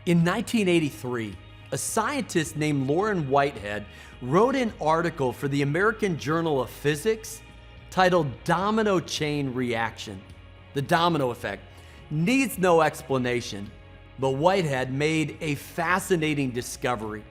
In 1983, a scientist named Lauren Whitehead wrote an article for the American Journal of Physics titled Domino Chain Reaction. The domino effect needs no explanation, but Whitehead made a fascinating discovery.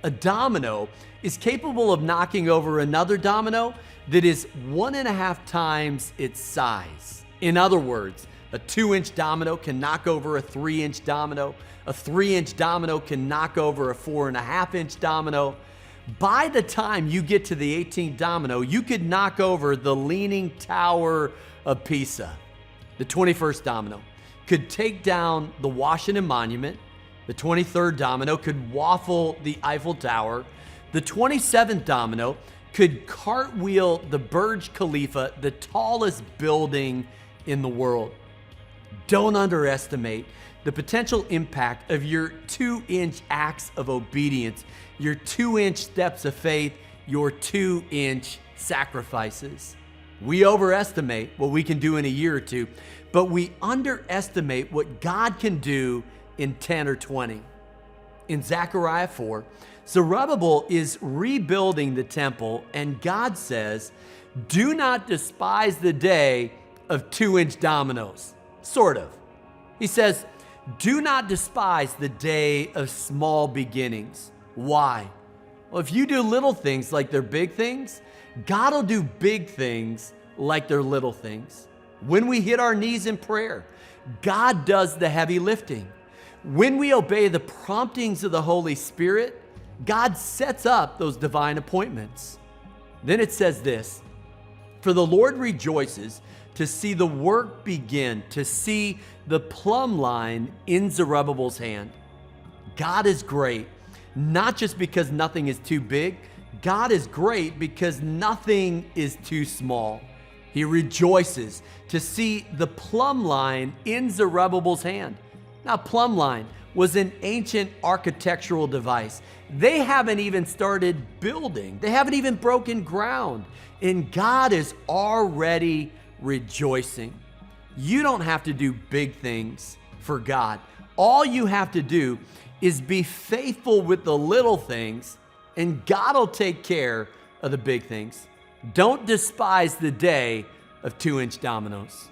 A domino is capable of knocking over another domino that is 1.5 times its size. In other words, a 2-inch domino can knock over a 3-inch domino. A 3-inch domino can knock over a 4.5-inch domino. By the time you get to the 18th domino, you could knock over the Leaning Tower of Pisa. The 21st domino could take down the Washington Monument. The 23rd domino could waffle the Eiffel Tower. The 27th domino could cartwheel the Burj Khalifa, the tallest building in the world. Don't underestimate the potential impact of your 2-inch acts of obedience, your 2-inch steps of faith, your 2-inch sacrifices. We overestimate what we can do in a year or two, but we underestimate what God can do in 10 or 20. In Zechariah 4, Zerubbabel is rebuilding the temple, and God says, "Do not despise the day of 2-inch dominoes." Sort of. He says, "Do not despise the day of small beginnings." Why? Well, if you do little things like they're big things, God will do big things like they're little things. When we hit our knees in prayer, God does the heavy lifting. When we obey the promptings of the Holy Spirit, God sets up those divine appointments. Then it says this, "For the Lord rejoices to see the work begin, to see the plumb line in Zerubbabel's hand." God is great, not just because nothing is too big. God is great because nothing is too small. He rejoices to see the plumb line in Zerubbabel's hand. Now, plumb line was an ancient architectural device. They haven't even started building. They haven't even broken ground. And God is already rejoicing. You don't have to do big things for God. All you have to do is be faithful with the little things, and God will take care of the big things. Don't despise the day of 2-inch dominoes.